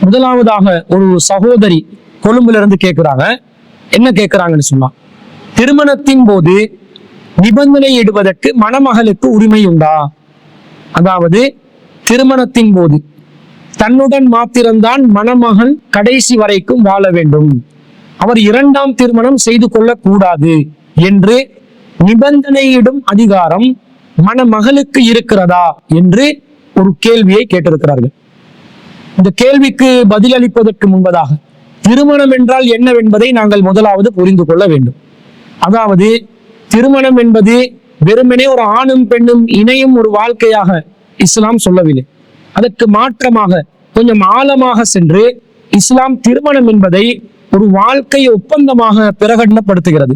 முதலாவதாக ஒரு சகோதரி கொழும்புல இருந்து கேட்கிறாங்க. என்ன கேட்கிறாங்கன்னு சொன்னா, திருமணத்தின் போது நிபந்தனை இடுவதற்கு மணமகளுக்கு உரிமை உண்டா? அதாவது திருமணத்தின் போது தன்னுடன் மாத்திரம்தான் மணமகன் கடைசி வரைக்கும் வாழ வேண்டும், அவர் இரண்டாம் திருமணம் செய்து கொள்ளக் கூடாது என்று நிபந்தனையிடும் அதிகாரம் மணமகளுக்கு இருக்கிறதா என்று ஒரு கேள்வியை கேட்டிருக்கிறார்கள். இந்த கேள்விக்கு பதிலளிப்பதற்கு முன்பதாக திருமணம் என்றால் என்னவென்பதை நாங்கள் முதலாவது புரிந்து கொள்ள வேண்டும். அதாவது திருமணம் என்பது வெறுமனே ஒரு ஆணும் பெண்ணும் இணையும் ஒரு வாழ்க்கையாக இஸ்லாம் சொல்லவில்லை. அதற்கு மாற்றமாக கொஞ்சம் ஆழமாக சென்று இஸ்லாம் திருமணம் என்பதை ஒரு வாழ்க்கை ஒப்பந்தமாக பிரகடனப்படுத்துகிறது.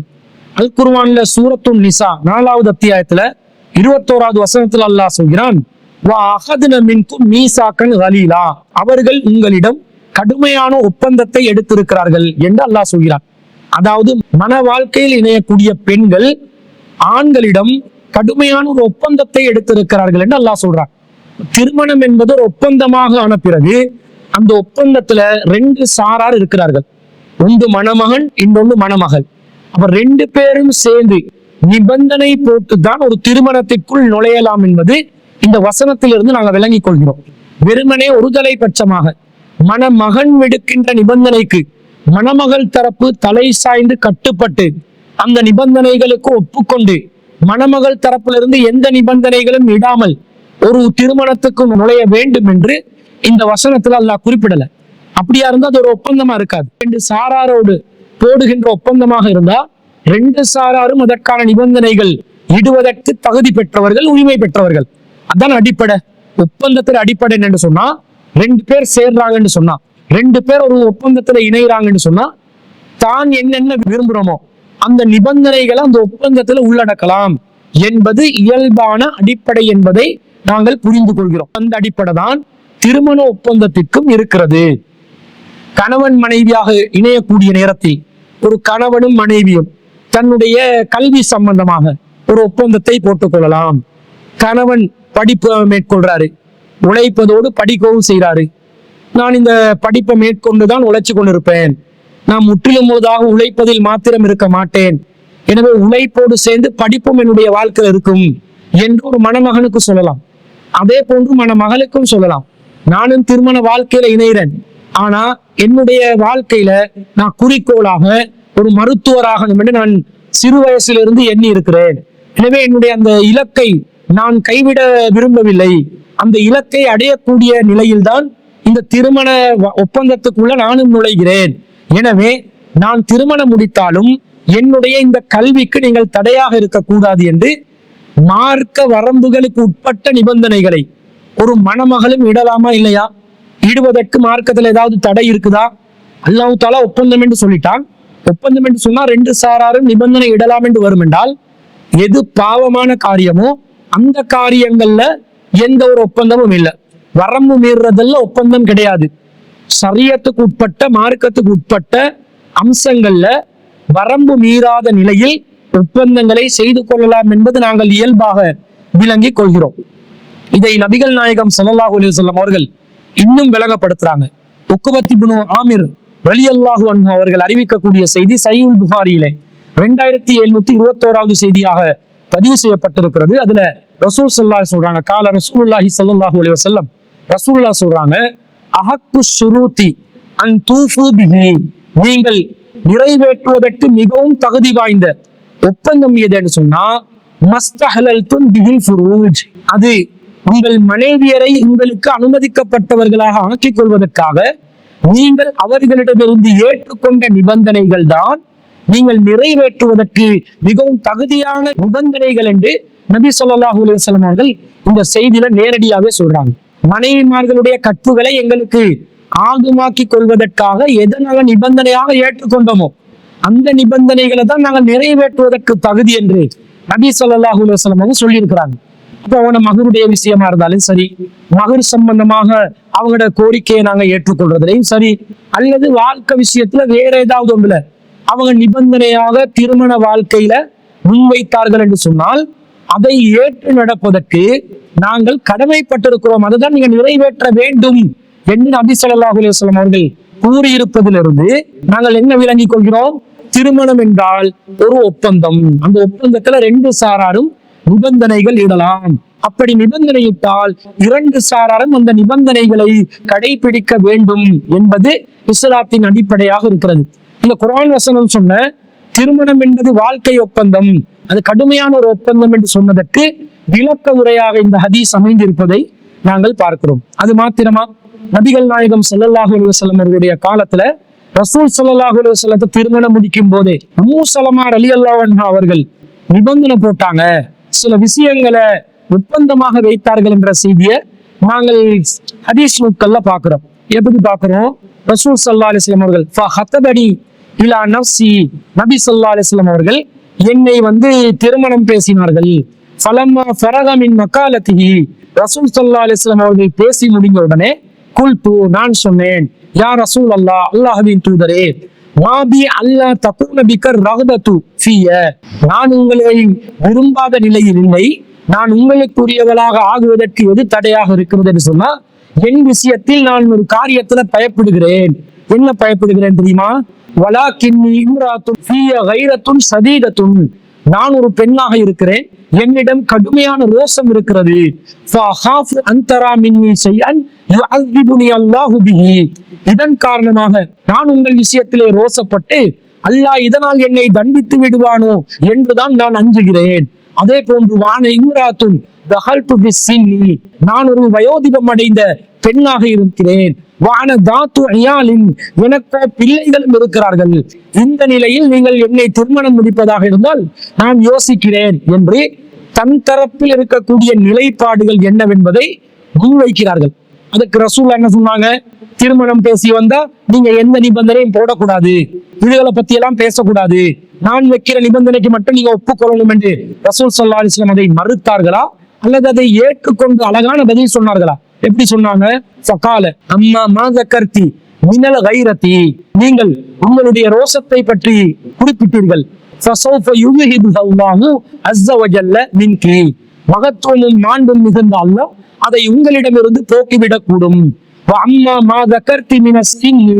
அல் குர்ஆன்ல சூரத்துன் நிசா 4வது அத்தியாயத்துல 21வது வசனத்துல அல்லாஹ் சொல்கிறான், அவர்கள் உங்களிடம் கடுமையான ஒப்பந்தத்தை எடுத்திருக்கிறார்கள் என்று அல்லாஹ் சொல்கிறான். அதாவது மன வாழ்க்கையில் இணையக்கூடிய பெண்கள் ஆண்களிடம் கடுமையான ஒரு ஒப்பந்தத்தை எடுத்திருக்கிறார்கள் என்று அல்லாஹ் சொல்றான். திருமணம் என்பது ஒரு ஒப்பந்தமாக ஆன பிறகு அந்த ஒப்பந்தத்துல 2 சாரார் இருக்கிறார்கள். ஒன்று மணமகன், இன்னொன்று மணமகள். அப்ப 2 பேரும் சேர்ந்து நிபந்தனை போட்டுதான் ஒரு திருமணத்திற்குள் நுழையலாம் என்பது இந்த வசனத்திலிருந்து நாங்கள் விளங்கிக் கொள்கிறோம். வெறுமனே ஒருதலை பட்சமாக மணமகன் விடுக்கின்ற நிபந்தனைக்கு மணமகள் தரப்பு தலை சாய்ந்து கட்டுப்பட்டு அந்த நிபந்தனைகளுக்கு ஒப்புக்கொண்டு மணமகள் தரப்பிலிருந்து எந்த நிபந்தனைகளும் இடாமல் ஒரு திருமணத்துக்கு நுழைய வேண்டும் என்று இந்த வசனத்துல அல்லாஹ் குறிப்பிடல. அப்படியா இருந்தா அது ஒரு ஒப்பந்தமா இருக்காது. 2 சாராரோடு போடுகின்ற ஒப்பந்தமாக இருந்தா 2 சாராரும் அதற்கான நிபந்தனைகள் இடுவதற்கு தகுதி பெற்றவர்கள், உரிமை பெற்றவர்கள். அதான் அடிப்படை. ஒப்பந்தத்துல அடிப்படை என்னன்னு சொன்னா, 2 பேர் சேர்றாங்கன்னு சொன்னா, 2 பேர் ஒரு ஒப்பந்தத்துல இணைகிறாங்கன்னு சொன்னா, தான் என்னென்ன விரும்புறோமோ அந்த நிபந்தனைகளை அந்த ஒப்பந்தத்துல உள்ளடக்கலாம் என்பது இயல்பான அடிப்படை என்பதை நாங்கள் புரிந்து கொள்கிறோம். அந்த அடிப்படை தான் திருமண ஒப்பந்தத்திற்கும் இருக்கிறது. கணவன் மனைவியாக இணையக்கூடிய நேரத்தில் ஒரு கணவனும் மனைவியும் தன்னுடைய கல்வி சம்பந்தமாக ஒரு ஒப்பந்தத்தை போட்டுக் கொள்ளலாம். கணவன் படிப்பு மேற்கொள்றாரு, உழைப்பதோடு படிக்கவும் செய்யறாரு. நான் இந்த படிப்பை மேற்கொண்டுதான் உழைச்சு கொண்டிருப்பேன், நான் முற்றிலும் முழுதாக உழைப்பதில் மாத்திரம் இருக்க மாட்டேன், எனவே உழைப்போடு சேர்ந்து படிப்பும் என்னுடைய வாழ்க்கையில் இருக்கும் என்று ஒரு மணமகனுக்கு சொல்லலாம். அதே போன்று மணமகளுக்கும் சொல்லலாம், நானும் திருமண வாழ்க்கையில இணைகிறேன், ஆனா என்னுடைய வாழ்க்கையில நான் குறிக்கோளாக ஒரு மருத்துவராகணும் என்று நான் சிறு வயசிலிருந்து எண்ணி இருக்கிறேன். எனவே என்னுடைய அந்த இலக்கை நான் கைவிட விரும்பவில்லை. அந்த இலக்கை அடையக்கூடிய நிலையில்தான் இந்த திருமண ஒப்பந்தத்துக்குள்ள நானும் நுழைகிறேன். எனவே நான் திருமணம் முடித்தாலும் என்னுடைய இந்த கல்விக்கு நீங்கள் தடையாக இருக்கக்கூடாது என்று மார்க்க வரம்புகளுக்கு உட்பட்ட நிபந்தனைகளை ஒரு மணமகளும் இடலாமா இல்லையா? இடுவதற்கு மார்க்கத்துல ஏதாவது தடை இருக்குதா? அல்லாஹ் தஆலா ஒப்பந்தம் என்று சொல்லிட்டான். ஒப்பந்தம் என்று சொன்னா 2 சாராரும் நிபந்தனை இடலாம் என்று வரும் என்றால், எது பாவமான காரியமோ அந்த காரியங்கள்ல எந்த ஒரு ஒப்பந்தமும் இல்லை. வரம்பு மீறுறதெல்லாம் ஒப்பந்தம் கிடையாது. ஷரியத்துக்கு உட்பட்ட, மார்க்கத்துக்கு உட்பட்ட அம்சங்கள்ல வரம்பு மீறாத நிலையில் ஒப்பந்தங்களை செய்து கொள்ளலாம் என்பது நாங்கள் இயல்பாக விளங்கிக் கொள்கிறோம். இதை நபிகள் நாயகம் ஸல்லல்லாஹு அலைஹி வஸல்லம் அவர்கள் இன்னும் விளங்கப்படுத்துறாங்க. உக்பத் இப்னு ஆமிர் ரலியல்லாஹு அன்ஹு அவர்கள் அறிவிக்கக்கூடிய செய்தி சஹீஹுல் புகாரியிலே 2721வது செய்தியாக பதிவு செய்யப்பட்டிருக்கிறது. அதுல ரசூல் ஸல்லல்லாஹு அலைஹி சொல்றாங்க, கால ரசூலுல்லாஹி ஸல்லல்லாஹு அலைஹி வஸல்லம், ரசூலுல்லாஹ் சொல்றாங்க, அஹக்கு ஷுரூதி அன் தூஃபு பிஹி, நீங்கள் நிறைவேற்றுவதற்கு மிகவும் தகுதி வாய்ந்த ஒப்பந்தம் எதுன்னு சொன்னா மஸ்தஹலல்தும் பிஹில் ஃபுரூஜ், அது உங்கள் மனைவியரை உங்களுக்கு அனுமதிக்கப்பட்டவர்களாக ஆக்கிக் கொள்வதற்காக நீங்கள் அவர்களிடமிருந்து ஏற்றுக்கொண்ட நிபந்தனைகள் தான் நீங்கள் நிறைவேற்றுவதற்கு மிகவும் தகுதியான நிபந்தனைகள் என்று நபி ஸல்லல்லாஹு அலைஹி வஸல்லம் அவர்கள் இந்த செய்தியில நேரடியாவே சொல்றாங்க. மனைவிமார்களுடைய கற்புகளை எங்களுக்கு ஆகுமாக்கி கொள்வதற்காக எதை நாங்கள் நிபந்தனையாக ஏற்றுக்கொண்டோமோ அந்த நிபந்தனைகளை தான் நாங்கள் நிறைவேற்றுவதற்கு தகுதி என்று நபி ஸல்லல்லாஹு அலைஹி வஸல்லம் அவங்க சொல்லியிருக்கிறாங்க. அப்ப அவங்க மகருடைய விஷயமா இருந்தாலும் சரி, மகர் சம்பந்தமாக அவங்களோட கோரிக்கையை நாங்க ஏற்றுக்கொள்றதுலையும் சரி, அல்லது வாழ்க்கை விஷயத்துல வேற ஏதாவது ஒன்றுல அவங்க நிபந்தனையாக திருமண வாழ்க்கையில முன்வைத்தார்கள் என்று சொன்னால் அதை ஏற்று நடப்பதற்கு நாங்கள் கடமைப்பட்டிருக்கிறோம், அதுதான் நீங்க நிறைவேற்ற வேண்டும் என்று நபி ஸல்லல்லாஹு அலைஹி வஸல்லம் அவர்கள் கூறியிருப்பதிலிருந்து நாங்கள் என்ன விளங்கிக் கொள்கிறோம்? திருமணம் என்றால் ஒரு ஒப்பந்தம். அந்த ஒப்பந்தத்துல ரெண்டு சாராரும் நிபந்தனைகள் இடலாம். அப்படி நிபந்தனையிட்டால் இரண்டு சாராரும் அந்த நிபந்தனைகளை கடைபிடிக்க வேண்டும் என்பது இஸ்லாத்தின் அடிப்படையாக இருக்கிறது. இந்த குர்ஆன் வசனம் சொன்ன திருமணம் என்பது வாழ்க்கை ஒப்பந்தம், அது கடுமையான ஒரு ஒப்பந்தம் என்று சொன்னதற்கு விளக்க உரையாக இந்த ஹதீஸ் அமைந்திருப்பதை நாங்கள் பார்க்கிறோம். அது மாத்திரமா, நபிகள் நாயகம் ஸல்லல்லாஹு அலைஹி வஸல்லம் அவர்களுடைய காலத்துல ரசூல் ஸல்லல்லாஹு அலைஹி வஸல்லத்தை திருமணம் முடிக்கும் போதே உம்மு ஸலமா ரலியல்லாஹு அன்ஹா அவர்கள் நிபந்தனை போட்டாங்க, சில விஷயங்களை ஒப்பந்தமாக வைத்தார்கள் என்ற செய்தியை நாங்கள் ஹதீஸ் நூல்கள்ல பார்க்கிறோம். எப்படி பார்க்கிறோம்? ரசூல் ஸல்லல்லாஹு அலைஹி வஸல்லம் அவர்கள் ஃபஹதபனி இலா நஃப்ஸி, நபி ஸல்லல்லாஹு அலைஹி வஸல்லம் அவர்கள் என்னை திருமணம் பேசினார்கள். ஃபலம்மா ஃபரக மின் மகாலத்திஹி, ரசூல் ஸல்லல்லாஹு அலைஹி வஸல்லம் அவர்கள் பேசி முடிந்த உடனே குல்து, நான் சொன்னேன், யா ரசூல் அல்லாஹ், அல்லாஹ்வின் தூதரே, வாபி அல்லா தகுன பிக்கர் ரஹ்பத்து ஃபிய, நான் உங்களை விரும்பாத நிலையில் இல்லை, நான் உங்களுக்குரியவளாக ஆகுவதற்கு எது தடையாக இருக்கிறது என்று சொன்னா, என் விஷயத்தில் நான் ஒரு காரியத்துல பயப்படுகிறேன். என்ன பயப்படுகிறேன் தெரியுமா? வலாக்கின்னி இம்ராத்துன் ஃபிய கைரத்துன் சதீதத்துன், நான் ஒரு பெண்ணாக இருக்கிறேன், என்னிடம் கடுமையான ரோசம் இருக்கிறது. ஃபஅகாஃபு அன் தரா மின்னி ஷைஅன் யுஅذிபுனி அல்லாஹு பிஹி, இதன் காரணமாக நான் உங்கள் விஷயத்திலே ரோசப்பட்டு அல்லாஹ் இதனால் என்னை தண்டித்து விடுவானோ என்றுதான் நான் அஞ்சுகிறேன். அதே போன்று வான இம்ராத்துன் தஹல்து பிஸ்ஸின்னி, நான் ஒரு வயோதிபம் அடைந்த பெண்ணாக இருக்கிறேன். வான தாத்து அயாலின், எனக்கோ பிள்ளைகளும் இருக்கிறார்கள். இந்த நிலையில் நீங்கள் என்னை திருமணம் முடிப்பதாக இருந்தால் நான் யோசிக்கிறேன் என்று தன் தரப்பில் இருக்கக்கூடிய நிலைப்பாடுகள் என்னவென்பதை முன்வைக்கிறார்கள். அதுக்கு ரசூல் என்ன சொன்னாங்க? திருமணம் பேசி வந்தா நீங்க எந்த நிபந்தனையும் போடக்கூடாது, இதுகளை பத்தி எல்லாம் பேசக்கூடாது, நான் வைக்கிற நிபந்தனைக்கு மட்டும் நீங்க ஒப்புக்கொள்ளணும் என்று ரசூல் ஸல்லல்லாஹு அலைஹி வஸல்லம் அதை மறுத்தார்களா அல்லது அதை ஏற்றுக்கொண்டு அழகான பதில் சொன்னார்களா? எப்படி சொன்னாங்க? ஃபகால அம்மா மா ஸக்கர்தி மினல் கைரதி, நீங்கள் உங்களுடைய ரோசத்தை பற்றி குறிப்பிட்டீர்கள். ஃபஸௌஃப யுஹிது அல்லாஹு அஸ்ஸ வஜல்ல மின்கி, மகத்துவமும் மாண்பும் மிகுந்த அல்லாஹ் அதை உங்களிடமிருந்து போக்கிவிடக் கூடும். அம்மா மா ஸக்கர்தி மினஸ் சின்னி,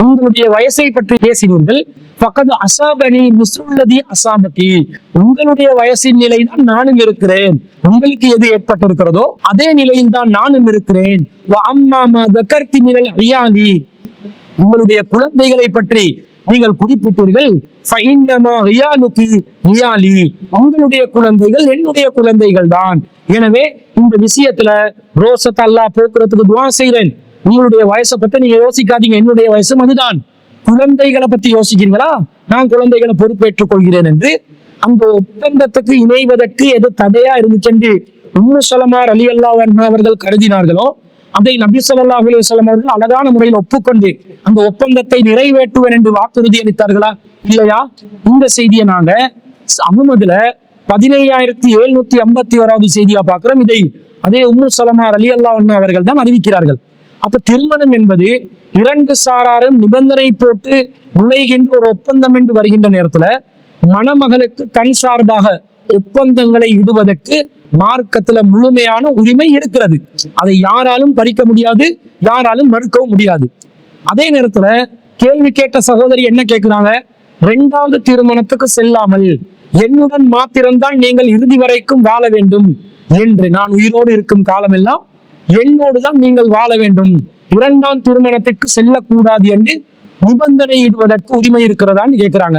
உங்களுடைய வயசை பற்றி பேசினீர்கள். ஃபகத் அஸாபனி மிஸ்லுல்லதி அஸாபகி, உங்களுடைய வயசின் நிலைதான் நானும் இருக்கிறேன், உங்களுக்கு எது ஏற்பட்டிருக்கிறதோ அதே நிலையில் தான் நானும் இருக்கிறேன். அம்மா மா ஸக்கர்தி மினல் அயாலி, உங்களுடைய குழந்தைகளை பற்றி நீங்கள் குறிப்பிட்டீர்கள். ஃபஇன்னமா ரியாலுகி ரியாலி, உங்களுடைய குழந்தைகள் என்னுடைய குழந்தைகள் தான். எனவே இந்த விஷயத்துல ரோசத்தை அல்லாஹ் போக்குறதுக்கு துஆ செய்றேன். உங்களுடைய வயசை பத்தி நீங்க யோசிக்காதீங்க, என்னுடைய வயசும் அதுதான். குழந்தைகளை பத்தி யோசிக்கிறீங்களா? நான் குழந்தைகளை பொறுப்பேற்றுக் கொள்கிறேன் என்று அந்த ஒப்பந்தத்துக்கு இணைவதற்கு எது தடையா இருந்துச்சு என்று உம்மு ஸலமா ரலியல்லாஹு அன்ஹா அவர்கள் கருதினார்களோ அதை நபி ஸல்லல்லாஹு அலைஹி வஸல்லம் அவர்கள் அழகான முறையில் ஒப்புக்கொண்டு அந்த ஒப்பந்தத்தை நிறைவேற்றுவேன் என்று வாக்குறுதி அளித்தார்களா? இல்லையா? இந்த செய்தியை நாங்க அஹ்மதுல 15751 செய்தியா பார்க்கிறோம். இதை அதே உம்மு ஸலமா ரலியல்லாஹு அன்ஹா அவர்கள் தான் அறிவிக்கிறார்கள். அப்ப திருமணம் என்பது இரண்டு சாராரும் நிபந்தனை போட்டு நுழைகின்ற ஒரு ஒப்பந்தம் என்று வருகின்ற நேரத்துல மணமகளுக்கு தன் சார்பாக ஒப்பந்தங்களை இடுவதற்கு மார்க்கத்துல முழுமையான உரிமை இருக்கிறது. அதை யாராலும் பறிக்க முடியாது, யாராலும் மறுக்கவும் முடியாது. அதே நேரத்துல கேள்வி கேட்ட சகோதரி என்ன கேட்கிறாங்க? இரண்டாவது திருமணத்துக்கு செல்லாமல் என்னுடன் மாத்திரம்தான் நீங்கள் இறுதி வரைக்கும் வாழ வேண்டும் என்று, நான் உயிரோடு இருக்கும் காலமெல்லாம் என்னோடு தான் நீங்கள் வாழ வேண்டும், இரண்டாம் திருமணத்திற்கு செல்லக்கூடாது என்று நிபந்தனை இடுவதற்கு உரிமை இருக்கிறதான்னு கேட்கிறாங்க.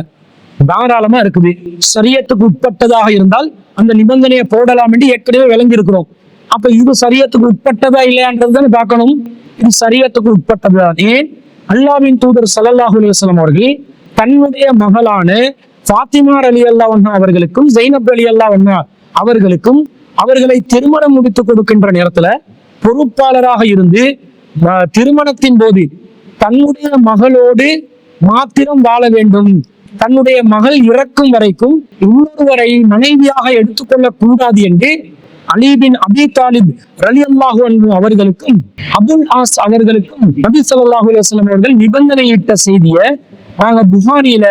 தாராளமா இருக்குது. சரியத்துக்கு உட்பட்டதாக இருந்தால் அந்த நிபந்தனையை போடலாம் என்று ஏற்கனவே விளங்கி இருக்கிறோம். அப்ப இது சரியத்துக்கு உட்பட்டதா இல்லையான்றதுதான் பார்க்கணும். இது சரியத்துக்கு உட்பட்டதுதான். ஏன்? அல்லாஹ்வின் தூதர் ஸல்லல்லாஹு அலைஹி வஸல்லம் அவர்கள் தன்னுடைய மகளான ஃபாத்திமா ரலியல்லாஹு அன்ஹா அவர்களுக்கும் ஸைனப் ரலியல்லாஹு அன்ஹா அவர்களுக்கும் அவர்களை திருமணம் முடித்து கொடுக்கின்ற நேரத்துல பொறுப்பாளராக இருந்து திருமணத்தின் போது தன்னுடைய மகளோடு மாத்திரம் வாழ வேண்டும், தன்னுடைய மகள் இறக்கும் வரைக்கும் இன்னொருவரை மனைவியாக எடுத்துக்கொள்ளக் கூடாது என்று அலி பின் அபி தாலிப் ரலியல்லாஹு அன்ஹு அவர்களுக்கும் அபுல் ஆஸ் அவர்களுக்கும் நபி ஸல்லல்லாஹு அலைஹி வஸல்லம் அவர்கள் நிபந்தனையிட்ட செய்தியை நாங்க புகாரியில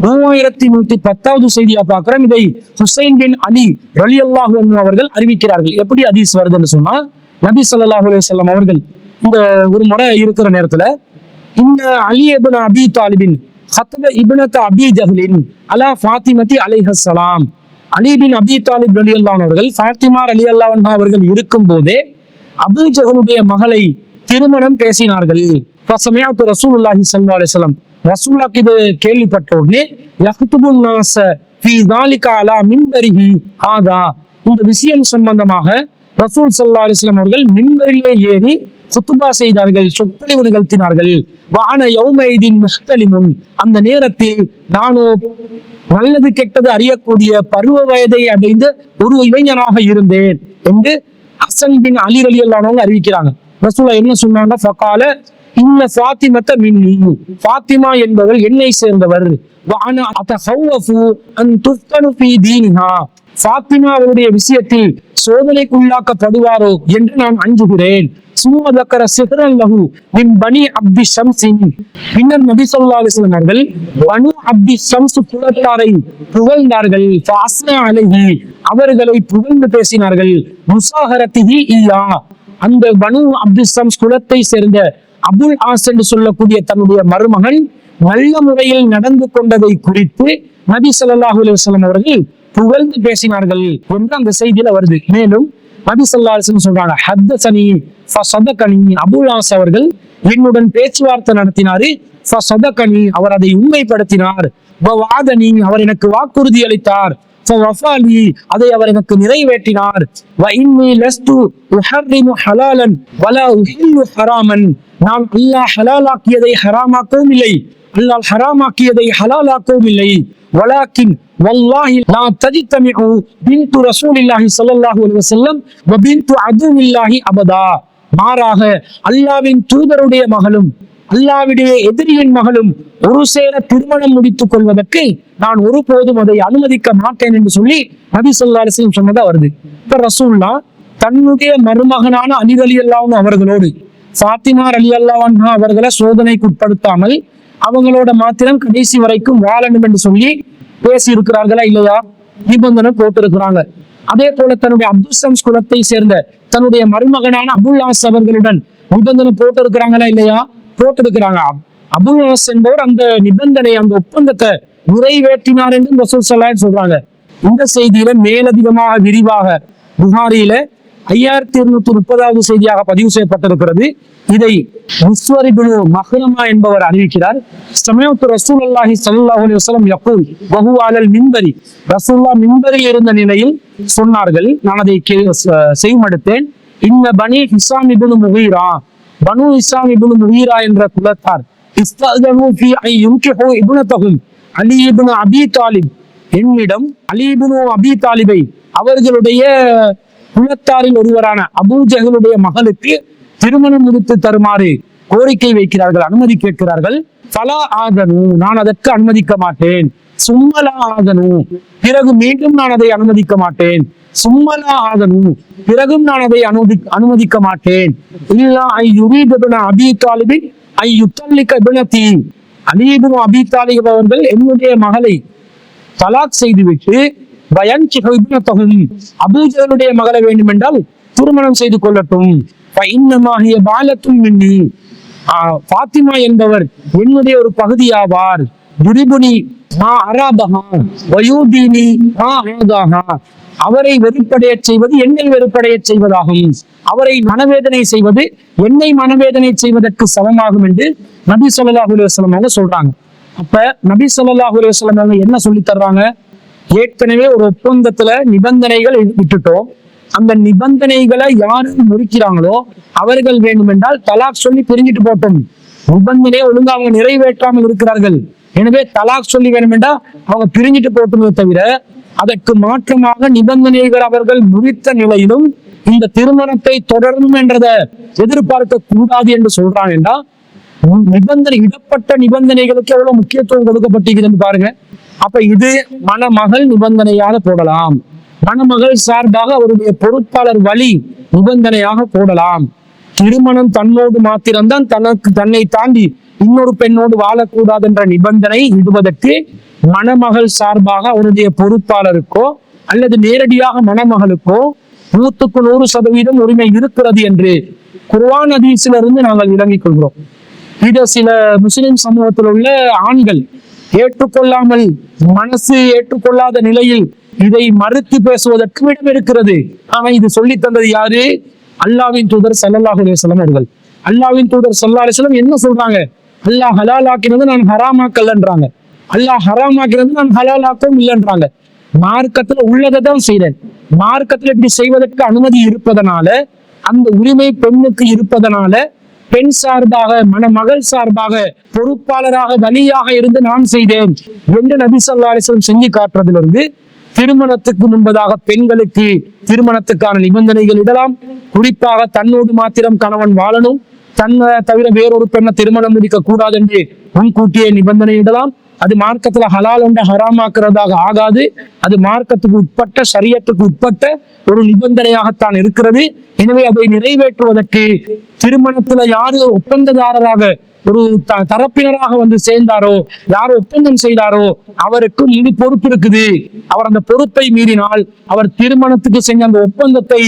3110வது செய்தியா பார்க்கிறோம். இதை ஹுசைன் பின் அலி ரலியல்லாஹு அன்ஹு அவர்கள் அறிவிக்கிறார்கள். எப்படி ஹதீஸ் வருதுன்னு சொன்னா, நபி ஸல்லல்லாஹு அலைஹி வஸல்லம் அவர்கள் இந்த ஒரு முறை இருக்கிற நேரத்துல இந்த அலி இப்னு அபி தாலிபின் ஹத்ப இப்னத் அபி ஜஹ்லின் அலா ஃபாத்திமத்தி அலைஹஸ்ஸலாம், அலி பின் அபி தாலிப் ரலியல்லாஹு அன்ஹு அவர்கள் ஃபாத்திமா ரலியல்லாஹு அன்ஹா அவர்கள் இருக்கும் போதே அபூ ஜஹலுடைய மகளை திருமணம் பேசினார்கள். ஃபஸமிஅத்து ரசூலுல்லாஹி ஸல்லல்லாஹு அலைஹி வஸல்லம், ரசூலுல்லாஹ் இது கேள்விப்பட்ட உடனே யக்துபுன் நாஸ ஃபீ ஸாலிக அலா மின்பரிஹி ஹாதா, இந்த விஷயம் சம்பந்தமாக ரசூல் ஸல்லல்லாஹு அலைஹி வஸல்லம் அவர்கள் மின்பரிலே ஏறி குத்துபா செய்தார்கள், சொற்பொழிவு நிகழ்த்தினார்கள். வான யௌமைதின் முஹ்தலிமுன், அந்த நேரத்தில் நானோ நல்லது கெட்டது அறியக்கூடிய பருவ வயதை அடைந்த ஒரு இளைஞனாக இருந்தேன் என்று ஹசன் பின் அலி ரலியல்லாஹு அன்ஹு அறிவிக்கிறாங்க. ரசூலுல்லாஹ் என்ன சொன்னாங்க? ஃபகால இன்ன ஃபாத்திமத்த மின்னி, ஃபாத்திமா என்பவர் என்னை சேர்ந்தவர். வான அதஹவ்வஃபு அன் துஃப்தனு ஃபீ தீனிஹா, ஃபாத்திமா அவருடைய விஷயத்தில் சோதனைக்குள்ளாக்கப்படுவாரோ என்று நான் அஞ்சுகிறேன். சும்மதக்கர சிஹ்ரன் லஹு மின் பனி அப்தி ஷம்ஸின், பின்னர் நபி ஸல்லல்லாஹு அலைஹி வஸல்லம் அவர்கள் பனு அப்தி ஷம்ஸ் குலத்தாரை புகழ்ந்தார்கள். ஃபஅஸ்னா அலைஹி, அவர்களை புகழ்ந்து பேசினார்கள். முஸாஹரத்திஹி இல்லா, அந்த பனு அப்தி ஷம்ஸ் குலத்தை சேர்ந்த அபுல் ஆஸ் என்று சொல்லக்கூடிய தன்னுடைய மருமகன் நல்ல முறையில் நடந்து கொண்டதை குறித்து நபி ஸல்லல்லாஹு அலைஹி வஸல்லம் அவர்கள் புகழ்ந்து பேசினார்கள் என்று அந்த செய்தியில வருது. மேலும் நபி ஸல்லல்லாஹு அலைஹி வஸல்லம் சொல்றாங்க, ஹத்தஸனி ஃபஸதகனி, அபுல் ஆஸ் அவர்கள் என்னுடன் பேச்சுவார்த்தை நடத்தினாரு. ஃபஸதகனி, அவர் அதை உண்மைப்படுத்தினார். வவாதனி, அவர் எனக்கு வாக்குறுதி அளித்தார். ஃபவஃபாலி, அதை அவர் எனக்கு நிறைவேற்றினார். வஇன்னி லஸ்து உஹர்ரிமு ஹலாலன் வலா உஹில்லு ஹராமன், நான் அல்லாஹ் ஹலாலாக்கியதை ஹராமாக்கவும் இல்லை, அல்லாஹ் ஹராமாக்கியதை ஹலாலாக்கவும் இல்லை. வலாக்கின் வல்லாஹி லா தஜ்தமிஉ பின்து ரசூலில்லாஹி ஸல்லல்லாஹு அலைஹி வஸல்லம் வ பின்து அதுவில்லாஹி அபதா, மாறாக அல்லாஹ்வின் தூதருடைய மகளும் அல்லாஹ்வுடைய எதிரியின் மகளும் ஒரு சேர திருமணம் முடித்துக் கொள்வதற்கு நான் ஒருபோதும் அதை அனுமதிக்க மாட்டேன் என்று சொல்லி நபி ஸல்லல்லாஹு அலைஹி வஸல்லம் சொன்னதா வருது. இப்ப ரசூலுல்லாஹ் தன்னுடைய மருமகனான அலி ரலியல்லாஹு அன்ஹு அவர்களோடு ஃபாத்திமா ரலியல்லாஹு அன்ஹா அவர்களை சோதனைக்கு உட்படுத்தாமல் அவங்களோட மாத்திரம் கடைசி வரைக்கும் வாழணும் என்று சொல்லி பேசி இருக்கிறார்களா இல்லையா? நிபந்தனை போட்டு இருக்கிறாங்க. அதே போல தன்னுடைய அப்துல் ஷம்ஸ் குலத்தை சேர்ந்த தன்னுடைய மருமகனான அபுல் ஆஸ் அவர்களுடன் நிபந்தனை போட்டு இருக்கிறாங்களா இல்லையா? போட்டு இருக்கிறாங்க. அபுல் ஆஸ் என்பவர் அந்த நிபந்தனை, அந்த ஒப்பந்தத்தை நிறைவேற்றினார் என்று ரசூல் ஸல்லல்லாஹு அலைஹி வஸல்லம் சொல்றாங்க. இந்த செய்தியில மேலதிகமாக விரிவாக புகாரியில 5230வது செய்தியாக பதிவு செய்யப்பட்டிருக்கிறது. இதை முஸ்வர் இப்னு மஹ்ரமா என்பவர் அறிவிக்கிறார். சமயத்து ரசூலுல்லாஹி ஸல்லல்லாஹு அலைஹி வஸல்லம் யகூல் வஹு அலல் மின்பரி, ரசூலுல்லாஹ் மின்பரில் இருந்த நிலையில் சொன்னார்கள், நான் அதை செய்மடுத்தேன். இன்ன பனி ஹிஸாம் இப்னு முகீரா, பனு ஹிஸாம் இப்னு முகீரா என்ற குலத்தார் இஸ்தஅதனு ஃபீ ஐ யுன்கிஹு இப்னதஹும் அலி இப்னு அபி தாலிப், என்னிடம் அலி இப்னு அபி தாலிபை அவர்களுடைய குலத்தாரில் ஒருவரான அபூ ஜஹலுடைய மகளுக்கு திருமணம் முடித்து தருமாறு கோரிக்கை வைக்கிறார்கள், அனுமதி கேட்கிறார்கள். ஃபலா ஆதனு, நான் அதற்கு அனுமதிக்க மாட்டேன். சும்மலா ஆதனு, பிறகு மீண்டும் நான் அதை அனுமதிக்க மாட்டேன். சும்மலா ஆதனு, பிறகும் நான் அதை அனுமதிக்க மாட்டேன். இல்லா ஐ யுரீது இப்னு அபி தாலிப் ஐ யுத்தல்லிக இப்னதி, அலி இப்னு அபி தாலிப் அவர்கள் என்னுடைய மகளை தலாக் செய்துவிட்டு அபூ ஜஹலுடைய மகளை வேண்டும் என்றால் திருமணம் செய்து கொள்ளட்டும். ஃபாத்திமா என்பவர் என்னுடைய ஒரு பகுதியாவார். அவரை வெறுப்படைய செய்வது என்னை வெறுப்படைய செய்வதாகும், அவரை மனவேதனை செய்வது என்னை மனவேதனை செய்வதற்கு சமமாகும் என்று நபி ஸல்லல்லாஹு அலைஹி வஸல்லம் அவங்க சொல்றாங்க. அப்ப நபி ஸல்லல்லாஹு அலைஹி வஸல்லம் அவங்க என்ன சொல்லி தர்றாங்க? ஏற்கனவே ஒரு ஒப்பந்தத்துல நிபந்தனைகள் விட்டுட்டோம், அந்த நிபந்தனைகளை யாரு முறிக்கிறாங்களோ அவர்கள் வேண்டுமென்றால் தலாக் சொல்லி பிரிஞ்சிட்டு போட்டோம். நிபந்தனையை ஒழுங்கா அவங்க நிறைவேற்றாமல் இருக்கிறார்கள், எனவே தலாக் சொல்லி வேண்டுமென்றா அவங்க பிரிஞ்சிட்டு போட்டுமே தவிர அதற்கு மாற்றமாக நிபந்தனைகள் அவர்கள் முறித்த நிலையிலும் இந்த திருமணத்தை தொடரணும் என்றதை எதிர்பார்க்க கூடாது என்று சொல்றாங்க. என்றா நிபந்தனை, இடப்பட்ட நிபந்தனைகளுக்கு எவ்வளவு முக்கியத்துவம் கொடுக்கப்பட்டிருக்கிறது பாருங்க. அப்ப இது மணமகள் நிபந்தனையாக போடலாம், மணமகள் சார்பாக அவருடைய பொறுப்பாளர் வழி நிபந்தனையாக போடலாம். திருமணம் தன்னோடு மாத்திரம்தான் தன்னை தாண்டி இன்னொரு பெண்ணோடு வாழக்கூடாது என்ற நிபந்தனை இடுவதற்கு மணமகள் சார்பாக அவருடைய பொறுப்பாளருக்கோ அல்லது நேரடியாக மணமகளுக்கோ 100% உரிமை இருக்கிறது என்று குர்ஆன் ஹதீஸில் இருந்து நாங்கள் விளங்கிக் கொள்கிறோம். இதை சில முஸ்லிம் சமூகத்தில் உள்ள ஆண்கள் ஏற்றுக்கொள்ளாமல், மனசு ஏற்றுக்கொள்ளாத நிலையில் இதை மறுத்து பேசுவதற்கு இடம் இருக்கிறது. ஆனா இது சொல்லி தந்தது யாரு? அல்லாஹ்வின் தூதர் ஸல்லல்லாஹு அலைஹி வஸல்லம் அவர்கள். அல்லாஹ்வின் தூதர் ஸல்லல்லாஹு அலைஹி வஸல்லம் என்ன சொல்றாங்க? அல்லாஹ் ஹலாலாக்கினது நான் ஹராமாக்கலன்றாங்க. அல்லாஹ் ஹராமாக்கிறது நான் ஹலாலாக்கவும் இல்லைன்றாங்க. மார்க்கத்துல உள்ளதை தான் செய்றேன். மார்க்கத்துல இப்படி செய்வதற்கு அனுமதி இருப்பதனால, அந்த உரிமை பெண்ணுக்கு இருப்பதனால, பெண் சார்பாக, மணமகள் சார்பாக, பொறுப்பாளராக, வலியாக இருந்து நான் செய்தேன் என்று நபி ஸல்லல்லாஹு அலைஹி வஸல்லம் செஞ்சு காட்டுறதிலிருந்து, திருமணத்துக்கு முன்பதாக பெண்களுக்கு திருமணத்துக்கான நிபந்தனைகள் இடலாம். குறிப்பாக தன்னோடு மாத்திரம் கணவன் வாழணும், தன்னை தவிர வேறொரு பெண்ணை திருமணம் முடிக்க கூடாது என்று முன்கூட்டியே நிபந்தனை இடலாம். அது மார்க்கத்துல ஹலால் என்ற ஹராமாக்குறதாக ஆகாது. அது மார்க்கத்துக்கு உட்பட்ட, ஷரியத்துக்கு உட்பட்ட ஒரு நிபந்தனையாகத்தான் இருக்கிறது. எனவே அதை நிறைவேற்றுவதற்கு திருமணத்துல யாரு ஒப்பந்ததாரராக ஒரு தரப்பினராக வந்து சேர்ந்தாரோ, யார் ஒப்பந்தம் செய்தாரோ அவருக்கு முழு பொறுப்பு இருக்குது. அவர் அந்த பொறுப்பை மீறினால், அவர் திருமணத்துக்கு செஞ்ச அந்த ஒப்பந்தத்தை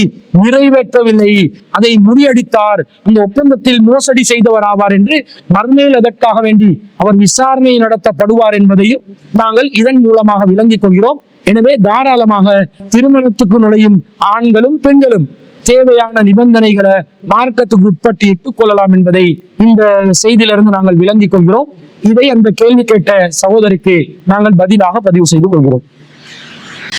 நிறைவேற்றவில்லை, அதை முறியடித்தார், அந்த ஒப்பந்தத்தில் மோசடி செய்தவர் ஆவார் என்று மறுமையில் அதற்காக வேண்டி அவர் விசாரணை நடத்தப்படுவார் என்பதையும் நாங்கள் இதன் மூலமாக விளங்கிக் கொள்கிறோம். எனவே தாராளமாக திருமணத்துக்கு நுழையும் ஆண்களும் பெண்களும் தேவையான நிபந்தனைகளை மார்க்கத்துக்கு உட்பட்டு இட்டுக் கொள்ளலாம் என்பதை இந்த செய்தியிலிருந்து நாங்கள் விளங்கிக் கொள்கிறோம். இதை அந்த கேள்வி கேட்ட சகோதரிக்கு நாங்கள் பதிலாக பதிவு செய்து கொள்கிறோம்.